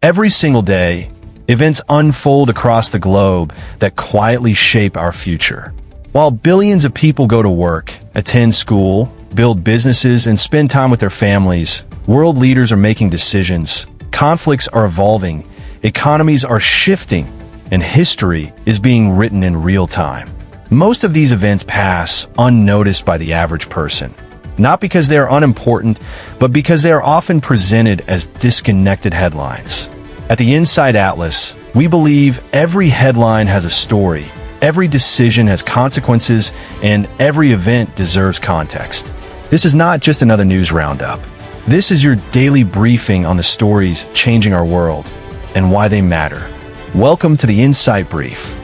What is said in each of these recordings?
Every single day, events unfold across the globe that quietly shape our future. While billions of people go to work, attend school, build businesses, and spend time with their families, world leaders are making decisions, conflicts are evolving, economies are shifting, and history is being written in real time. Most of these events pass unnoticed by the average person, not because they are unimportant, but because they are often presented as disconnected headlines. At the Inside Atlas, we believe every headline has a story, every decision has consequences, and every event deserves context. This is not just another news roundup. This is your daily briefing on the stories changing our world and why they matter. Welcome to the Insight Brief.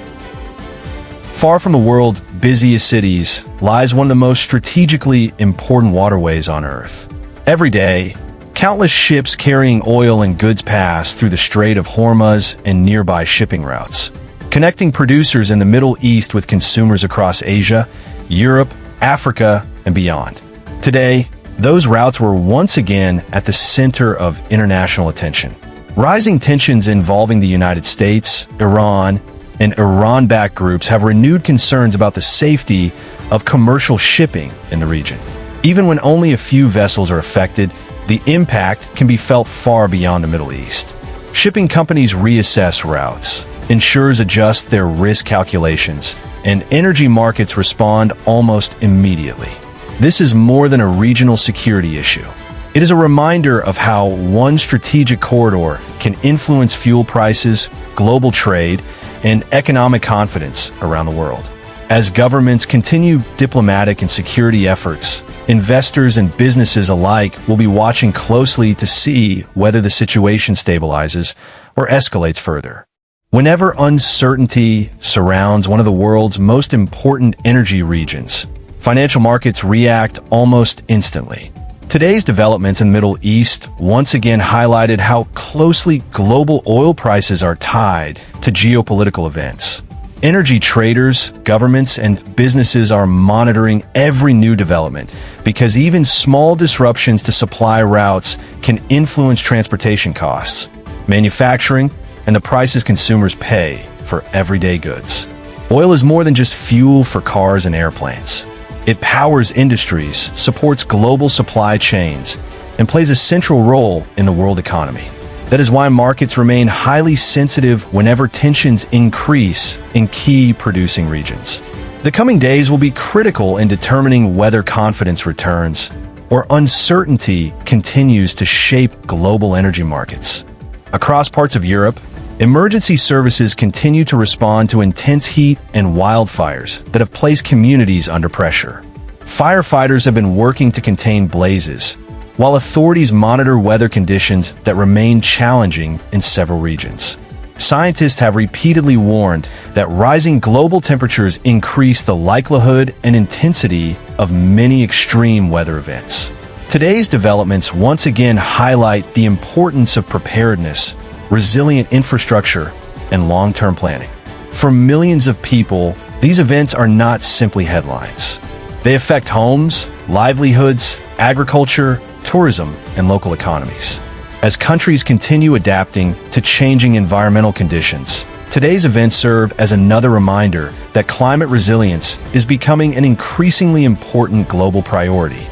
Far from the world's busiest cities lies one of the most strategically important waterways on Earth. Every day, countless ships carrying oil and goods pass through the Strait of Hormuz and nearby shipping routes, connecting producers in the Middle East with consumers across Asia, Europe, Africa, and beyond. Today, those routes were once again at the center of international attention. Rising tensions involving the United States, Iran, and Iran-backed groups have renewed concerns about the safety of commercial shipping in the region. Even when only a few vessels are affected, the impact can be felt far beyond the Middle East. Shipping companies reassess routes, insurers adjust their risk calculations, and energy markets respond almost immediately. This is more than a regional security issue. It is a reminder of how one strategic corridor can influence fuel prices, global trade, and economic confidence around the world. As governments continue diplomatic and security efforts, investors and businesses alike will be watching closely to see whether the situation stabilizes or escalates further. Whenever uncertainty surrounds one of the world's most important energy regions, financial markets react almost instantly. Today's developments in the Middle East once again highlighted how closely global oil prices are tied to geopolitical events. Energy traders, governments, and businesses are monitoring every new development because even small disruptions to supply routes can influence transportation costs, manufacturing, and the prices consumers pay for everyday goods. Oil is more than just fuel for cars and airplanes. It powers industries, supports global supply chains, and plays a central role in the world economy. That is why markets remain highly sensitive whenever tensions increase in key producing regions. The coming days will be critical in determining whether confidence returns or uncertainty continues to shape global energy markets. Across parts of Europe, emergency services continue to respond to intense heat and wildfires that have placed communities under pressure. Firefighters have been working to contain blazes, while authorities monitor weather conditions that remain challenging in several regions. Scientists have repeatedly warned that rising global temperatures increase the likelihood and intensity of many extreme weather events. Today's developments once again highlight the importance of preparedness, resilient infrastructure, and long-term planning. For millions of people, these events are not simply headlines. They affect homes, livelihoods, agriculture, tourism, and local economies. As countries continue adapting to changing environmental conditions, today's events serve as another reminder that climate resilience is becoming an increasingly important global priority.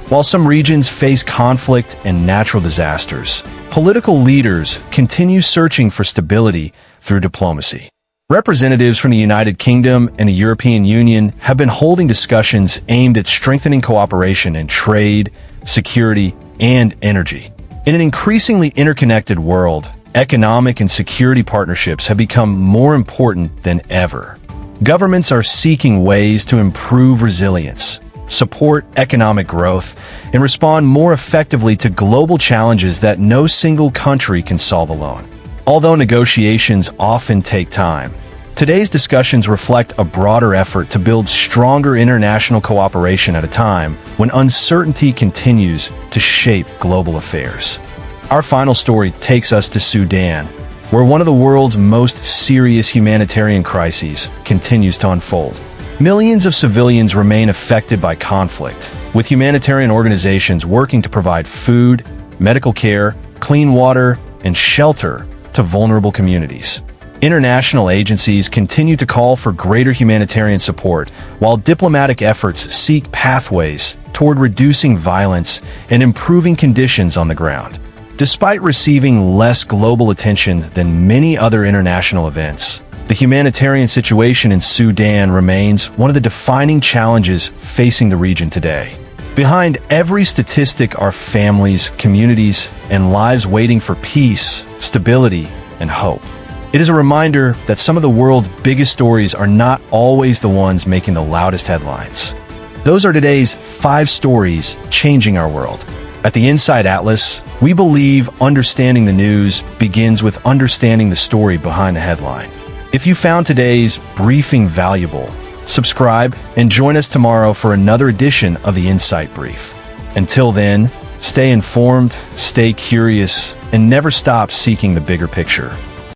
While some regions face conflict and natural disasters, political leaders continue searching for stability through diplomacy. Representatives from the United Kingdom and the European Union have been holding discussions aimed at strengthening cooperation in trade, security, and energy. In an increasingly interconnected world, economic and security partnerships have become more important than ever. Governments are seeking ways to improve resilience, support economic growth, and respond more effectively to global challenges that no single country can solve alone. Although negotiations often take time, today's discussions reflect a broader effort to build stronger international cooperation at a time when uncertainty continues to shape global affairs. Our final story takes us to Sudan, where one of the world's most serious humanitarian crises continues to unfold. Millions of civilians remain affected by conflict, with humanitarian organizations working to provide food, medical care, clean water, and shelter to vulnerable communities. International agencies continue to call for greater humanitarian support, while diplomatic efforts seek pathways toward reducing violence and improving conditions on the ground. Despite receiving less global attention than many other international events, the humanitarian situation in Sudan remains one of the defining challenges facing the region today. Behind every statistic are families, communities, and lives waiting for peace, stability, and hope. It is a reminder that some of the world's biggest stories are not always the ones making the loudest headlines. Those are today's 5 stories changing our world. At the Inside Atlas, we believe understanding the news begins with understanding the story behind the headline. If you found today's briefing valuable, subscribe and join us tomorrow for another edition of the Insight Brief. Until then, stay informed, stay curious, and never stop seeking the bigger picture.